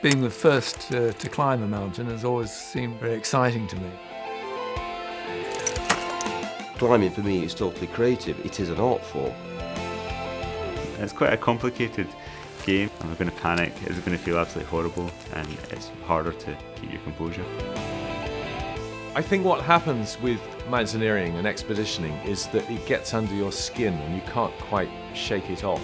Being the first to climb a mountain has always seemed very exciting to me. Climbing for me is totally creative. It is an art form. It's quite a complicated game. I'm going to panic, it's going to feel absolutely horrible, and it's harder to keep your composure. I think what happens with mountaineering and expeditioning is that it gets under your skin and you can't quite shake it off.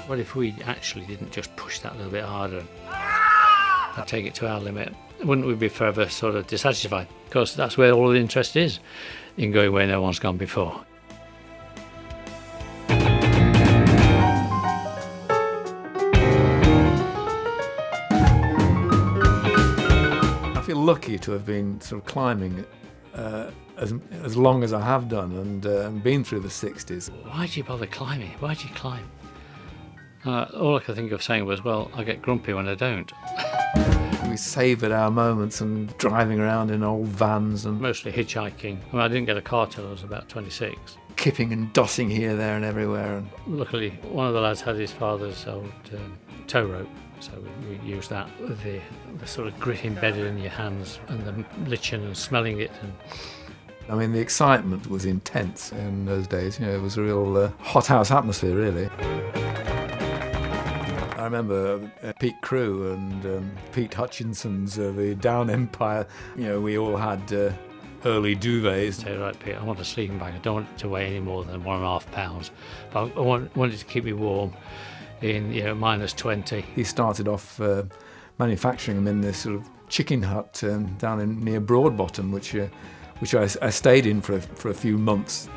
What if we actually didn't just push that a little bit harder and take it to our limit? Wouldn't we be forever sort of dissatisfied? Because that's where all the interest is, in going where no one's gone before. I feel lucky to have been sort of climbing as long as I have done and been through the 60s. Why do you bother climbing? Why do you climb? All I could think of saying was, well, I get grumpy when I don't. We savoured our moments and driving around in old vans and Mostly hitchhiking. I mean, I didn't get a car till I was about 26. kipping and dossing here, there and everywhere. And Luckily, one of the lads had his father's old tow rope, so we used that with the sort of grit embedded in your hands and the lichen and smelling it. And I mean, the excitement was intense in those days. You know, it was a real hothouse atmosphere, really. I remember Pete Crew and Pete Hutchinson's The Down Empire. You know, we all had early duvets. say, right, Pete, I want a sleeping bag. I don't want it to weigh any more than 1.5 pounds. But I want it to keep me warm in, minus 20. He started off manufacturing them in this sort of chicken hut down near Broadbottom, which I stayed in for a few months.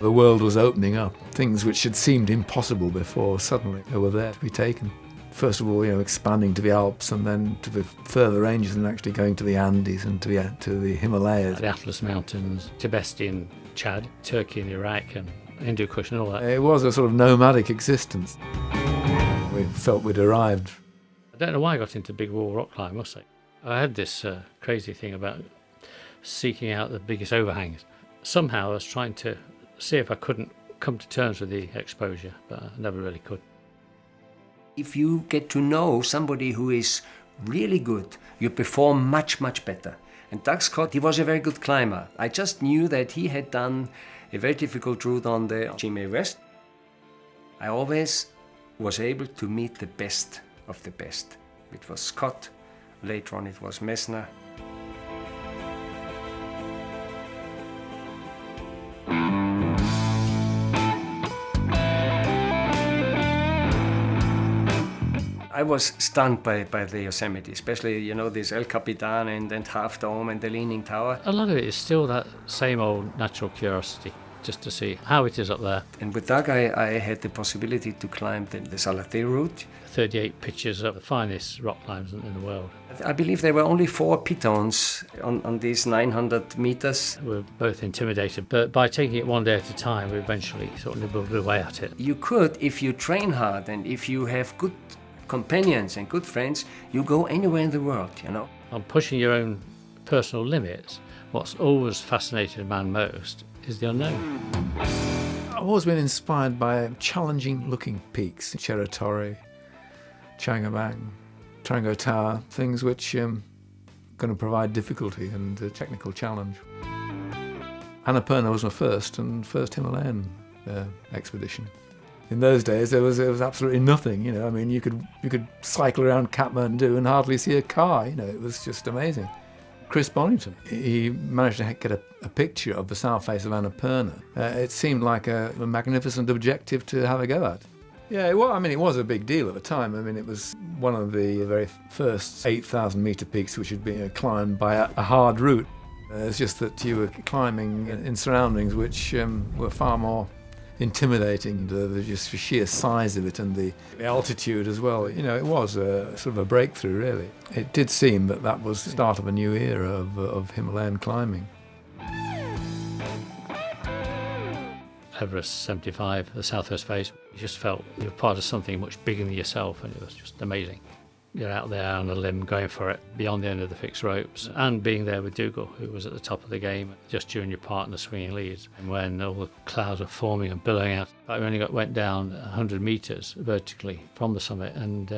The world was opening up. Things which had seemed impossible before, suddenly they were there to be taken. First of all, expanding to the Alps and then to the further ranges and actually going to the Andes and to the Himalayas. The Atlas Mountains, Tibesti Chad, Turkey and Iraq and Hindu Kush and all that. It was a sort of nomadic existence. We felt we'd arrived. I don't know why I got into big wall rock climb, must I? I had this crazy thing about seeking out the biggest overhangs. Somehow I was trying to see if I couldn't come to terms with the exposure, but I never really could. If you get to know somebody who is really good, you perform much, much better. And Doug Scott, he was a very good climber. I just knew that he had done a very difficult route on the Chimay West. I always was able to meet the best of the best. It was Scott, later on it was Messner. I was stunned by the Yosemite, especially, this El Capitan and Half Dome and the Leaning Tower. A lot of it is still that same old natural curiosity, just to see how it is up there. And with Doug, I had the possibility to climb the Salate route. 38 pictures of the finest rock climbs in the world. I believe there were only 4 pitons on these 900 meters. We were both intimidated, but by taking it one day at a time, we eventually sort of nibbled away at it. You could, if you train hard and if you have good companions and good friends, you go anywhere in the world, On pushing your own personal limits, what's always fascinated a man most is the unknown. I've always been inspired by challenging looking peaks. Cerro Torre, Changabang, Trango Tower, things which are going to provide difficulty and a technical challenge. Annapurna was my first Himalayan expedition. In those days, there was absolutely nothing. I mean, you could cycle around Kathmandu and hardly see a car. It was just amazing. Chris Bonington, he managed to get a picture of the south face of Annapurna. It seemed like a magnificent objective to have a go at. Yeah, it was a big deal at the time. I mean, it was one of the very first 8,000-metre peaks which had been climbed by a hard route. It's just that you were climbing in surroundings which were far more intimidating, just the sheer size of it and the altitude as well. It was sort of a breakthrough, really. It did seem that was the start of a new era of Himalayan climbing. Everest 75, the southwest face, you just felt you were part of something much bigger than yourself, and it was just amazing. You're out there on a limb going for it beyond the end of the fixed ropes, and being there with Dougal, who was at the top of the game just during your partner swinging leads. And when all the clouds were forming and billowing out, I only went down 100 metres vertically from the summit and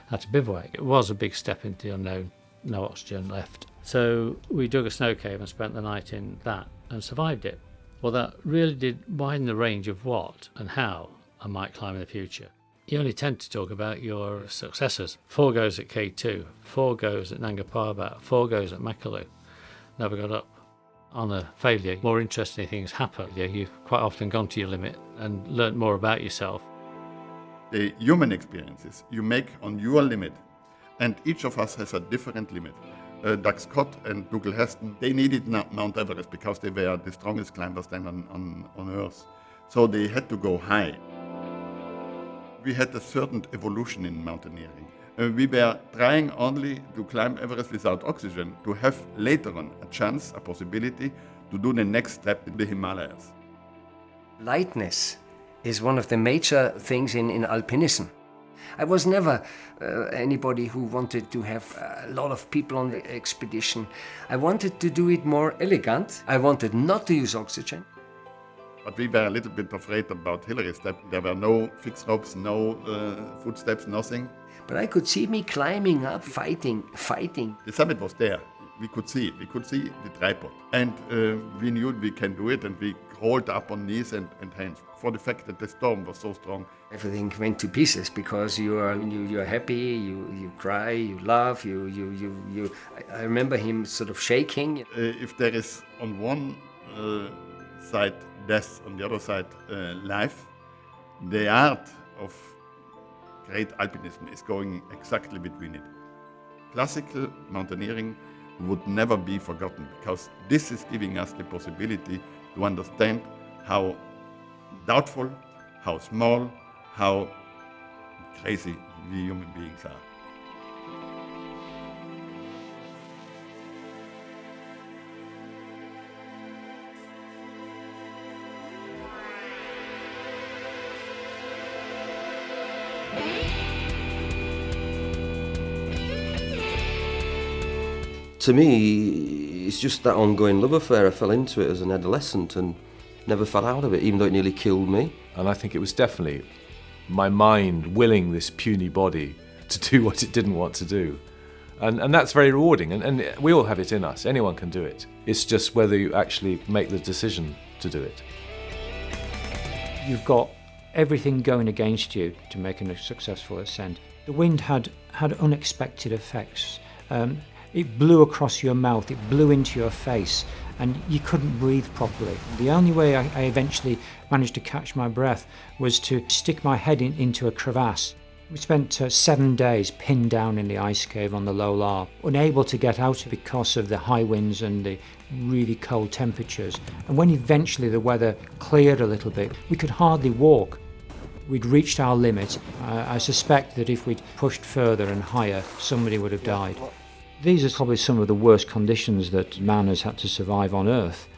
had to bivouac. It was a big step into the unknown, no oxygen left. So we dug a snow cave and spent the night in that and survived it. Well, that really did widen the range of what and how I might climb in the future. You only tend to talk about your successes. 4 goes at K2, 4 goes at Nanga Parbat, 4 goes at Makalu. Never got up. On a failure, more interesting things happen. You've quite often gone to your limit and learnt more about yourself. The human experiences you make on your limit, and each of us has a different limit. Doug Scott and Dougal Heston, they needed Mount Everest because they were the strongest climbers then on Earth. So they had to go high. We had a certain evolution in mountaineering. We were trying only to climb Everest without oxygen to have later on a chance, a possibility to do the next step in the Himalayas. Lightness is one of the major things in alpinism. I was never anybody who wanted to have a lot of people on the expedition. I wanted to do it more elegant. I wanted not to use oxygen. But we were a little bit afraid about Hillary step. There were no fixed ropes, no footsteps, nothing. But I could see me climbing up, fighting. The summit was there. We could see it. We could see the tripod. And we knew we can do it, and we crawled up on knees and hands for the fact that the storm was so strong. Everything went to pieces because you're happy, you cry, you laugh, I remember him sort of shaking. If there is on one side death, on the other side life, the art of great alpinism is going exactly between it. Classical mountaineering would never be forgotten because this is giving us the possibility to understand how doubtful, how small, how crazy we human beings are. To me, it's just that ongoing love affair. I fell into it as an adolescent and never fell out of it, even though it nearly killed me. And I think it was definitely my mind willing this puny body to do what it didn't want to do. And that's very rewarding, and we all have it in us. Anyone can do it. It's just whether you actually make the decision to do it. You've got everything going against you to make a successful ascent. The wind had unexpected effects. It blew across your mouth, it blew into your face, and you couldn't breathe properly. The only way I eventually managed to catch my breath was to stick my head into a crevasse. We spent 7 days pinned down in the ice cave on the low Lar, unable to get out because of the high winds and the really cold temperatures. And when eventually the weather cleared a little bit, we could hardly walk. We'd reached our limit. I suspect that if we'd pushed further and higher, somebody would have died. These are probably some of the worst conditions that man has had to survive on Earth.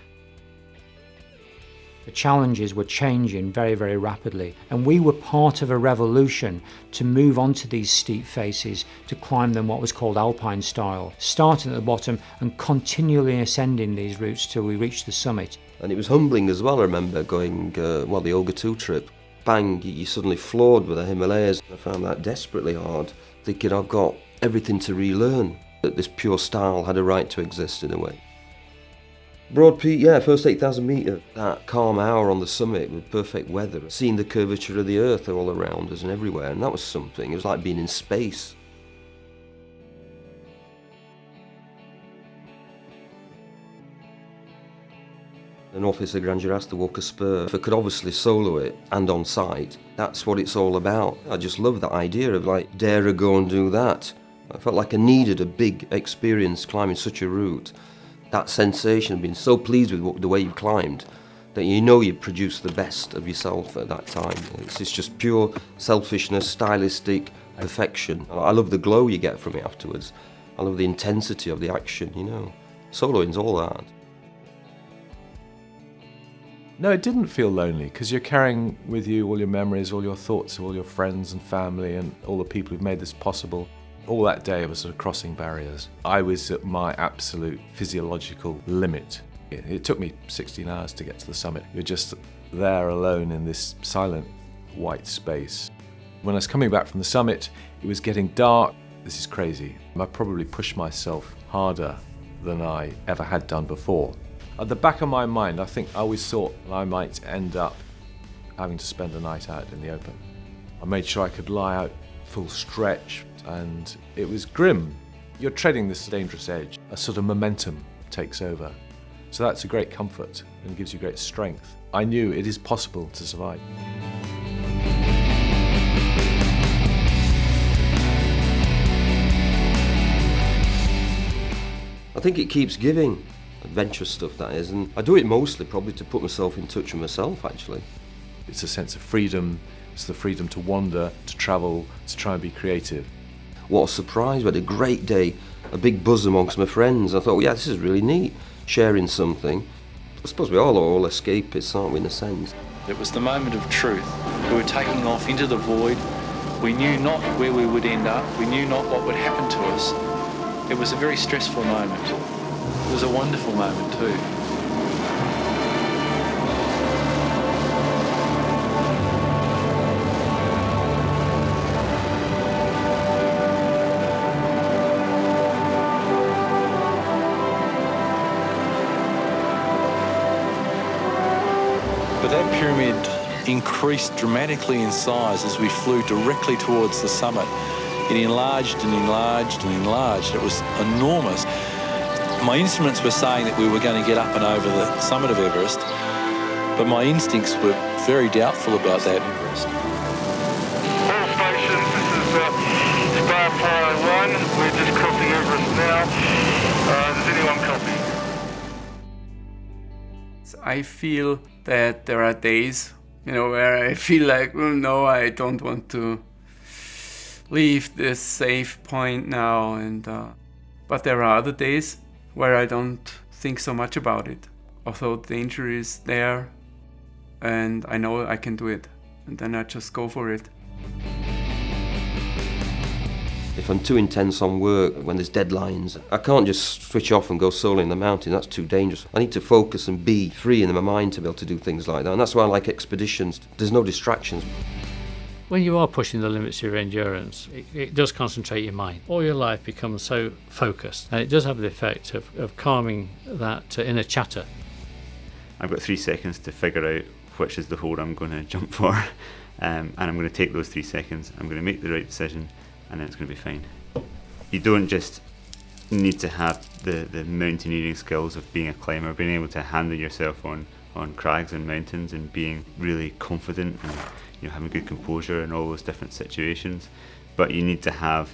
The challenges were changing very, very rapidly, and we were part of a revolution to move onto these steep faces, to climb them what was called Alpine style, starting at the bottom and continually ascending these routes till we reached the summit. And it was humbling as well, I remember going, the Olga 2 trip. Bang, you're suddenly floored with the Himalayas. I found that desperately hard, thinking I've got everything to relearn. That this pure style had a right to exist in a way. Broad Peak, first 8,000 metre. That calm hour on the summit with perfect weather, seeing the curvature of the earth all around us and everywhere, and that was something. It was like being in space. An officer grandeur has to walk a spur. If I could obviously solo it and on site, that's what it's all about. I just love that idea of like, dare to go and do that. I felt like I needed a big experience climbing such a route. That sensation of being so pleased with the way you've climbed that you know you've produced the best of yourself at that time. It's just pure selfishness, stylistic perfection. I love the glow you get from it afterwards. I love the intensity of the action, you know. Soloing's all that. No, it didn't feel lonely because you're carrying with you all your memories, all your thoughts of all your friends and family and all the people who've made this possible. All that day I was sort of crossing barriers. I was at my absolute physiological limit. It took me 16 hours to get to the summit. You're just there alone in this silent white space. When I was coming back from the summit, it was getting dark. This is crazy. I probably pushed myself harder than I ever had done before. At the back of my mind, I think I always thought I might end up having to spend the night out in the open. I made sure I could lie out full stretch, and it was grim. You're treading this dangerous edge. A sort of momentum takes over. So that's a great comfort and gives you great strength. I knew it is possible to survive. I think it keeps giving, adventurous stuff that is, and I do it mostly probably to put myself in touch with myself actually. It's a sense of freedom, it's the freedom to wander, to travel, to try and be creative. What a surprise, we had a great day, a big buzz amongst my friends. I thought, well, yeah, this is really neat, sharing something. I suppose we all are all escapists, aren't we, in a sense? It was the moment of truth. We were taking off into the void. We knew not where we would end up. We knew not what would happen to us. It was a very stressful moment. It was a wonderful moment too. But that pyramid increased dramatically in size as we flew directly towards the summit. It enlarged and enlarged and enlarged. It was enormous. My instruments were saying that we were going to get up and over the summit of Everest, but my instincts were very doubtful about that. All stations, this is Starfire 1. We're just crossing Everest now. Does anyone copy? I feel that there are days, where I feel like, well, no, I don't want to leave this safe point now, but there are other days where I don't think so much about it. Although danger is there and I know I can do it, and then I just go for it. If I'm too intense on work, when there's deadlines, I can't just switch off and go solo in the mountain, that's too dangerous. I need to focus and be free in my mind to be able to do things like that, and that's why I like expeditions. There's no distractions. When you are pushing the limits of your endurance, it does concentrate your mind. All your life becomes so focused, and it does have the effect of calming that inner chatter. I've got 3 seconds to figure out which is the hold I'm going to jump for, and I'm going to take those 3 seconds, I'm going to make the right decision, and then it's going to be fine. You don't just need to have the mountaineering skills of being a climber, being able to handle yourself on crags and mountains and being really confident and having good composure in all those different situations, but you need to have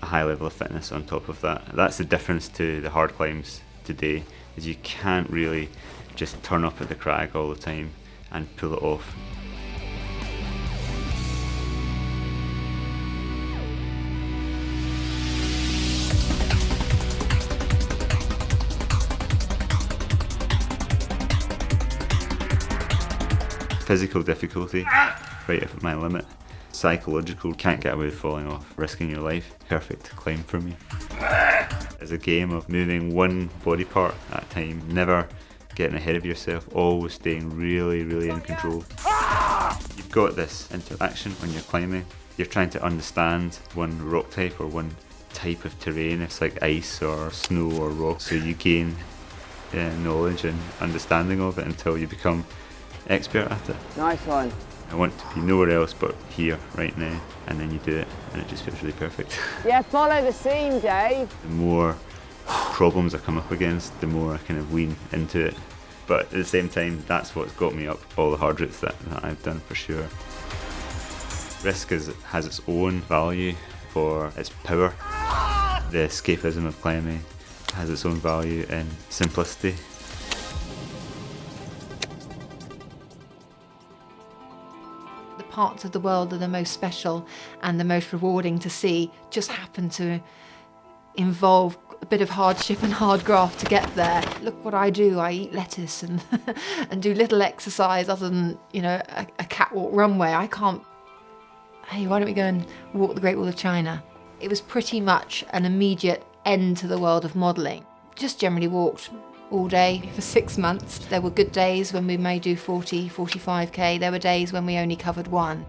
a high level of fitness on top of that. That's the difference to the hard climbs today, is you can't really just turn up at the crag all the time and pull it off. Physical difficulty, right at my limit. Psychological, can't get away with falling off, risking your life. Perfect climb for me. It's a game of moving one body part at a time, never getting ahead of yourself, always staying really, really in control. You've got this interaction when you're climbing. You're trying to understand one rock type or one type of terrain. It's like ice or snow or rock, so you gain knowledge and understanding of it until you become expert at it. Nice one. I want to be nowhere else but here, right now, and then you do it, and it just feels really perfect. Yeah, follow the scene, Dave. The more problems I come up against, the more I kind of lean into it. But at the same time, that's what's got me up all the hard routes that I've done, for sure. Risk has its own value for its power. The escapism of climbing has its own value in simplicity. Parts of the world that are the most special and the most rewarding to see just happen to involve a bit of hardship and hard graft to get there. Look what I do, I eat lettuce and and do little exercise other than, a catwalk runway. I can't, hey, why don't we go and walk the Great Wall of China? It was pretty much an immediate end to the world of modelling. Just generally walked all day for 6 months. There were good days when we may do 40, 45k. There were days when we only covered 1.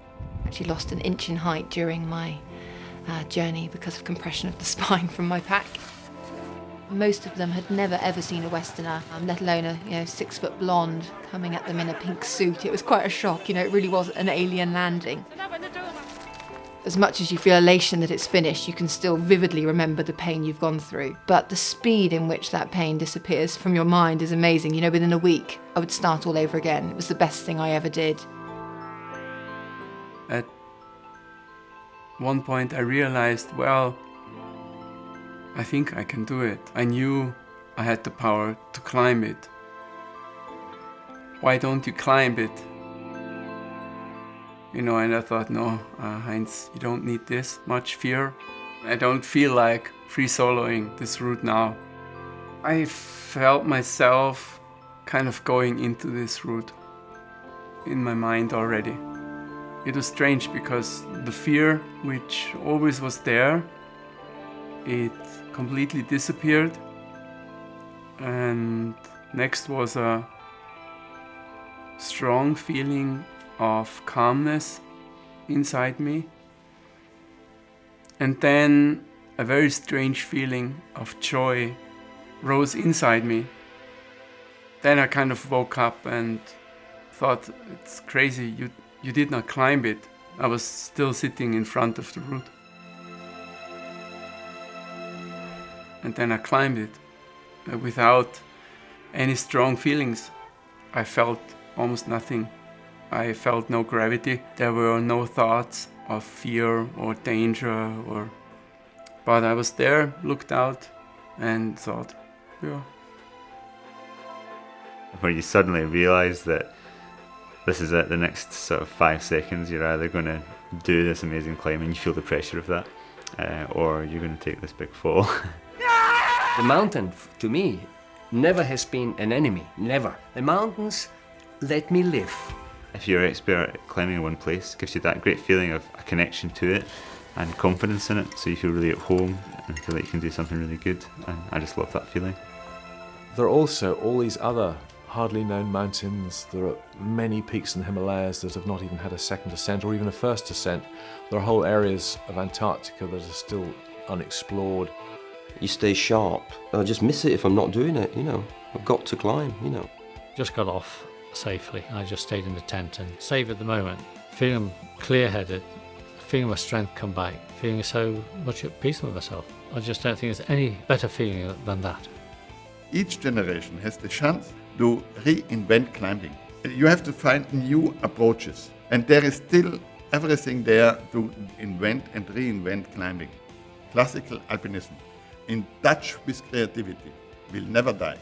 Actually lost an inch in height during my journey because of compression of the spine from my pack. Most of them had never ever seen a Westerner, let alone a 6 foot blonde coming at them in a pink suit. It was quite a shock, it really was an alien landing. As much as you feel elation that it's finished, you can still vividly remember the pain you've gone through. But the speed in which that pain disappears from your mind is amazing. Within a week, I would start all over again. It was the best thing I ever did. At one point I realized, well, I think I can do it. I knew I had the power to climb it. Why don't you climb it? And I thought, no, Heinz, you don't need this much fear. I don't feel like free soloing this route now. I felt myself kind of going into this route in my mind already. It was strange because the fear, which always was there, it completely disappeared. And next was a strong feeling of calmness inside me. And then a very strange feeling of joy rose inside me. Then I kind of woke up and thought, it's crazy, you did not climb it. I was still sitting in front of the route. And then I climbed it without any strong feelings. I felt almost nothing. I felt no gravity. There were no thoughts of fear or danger but I was there, looked out and thought, yeah. Where you suddenly realise that this is it, the next sort of 5 seconds you're either going to do this amazing climb and you feel the pressure of that, or you're going to take this big fall. The mountain, to me, never has been an enemy, never. The mountains let me live. If you're expert at climbing in one place, it gives you that great feeling of a connection to it and confidence in it, so you feel really at home and feel like you can do something really good, and I just love that feeling. There are also all these other hardly known mountains. There are many peaks in the Himalayas that have not even had a second ascent or even a first ascent. There are whole areas of Antarctica that are still unexplored. You stay sharp. I just miss it if I'm not doing it, I've got to climb, Just got off safely. I just stayed in the tent and savoured the moment, feeling clear-headed, feeling my strength come back, feeling so much at peace with myself. I just don't think there's any better feeling than that. Each generation has the chance to reinvent climbing. You have to find new approaches, and there is still everything there to invent and reinvent climbing. Classical alpinism, in touch with creativity, will never die.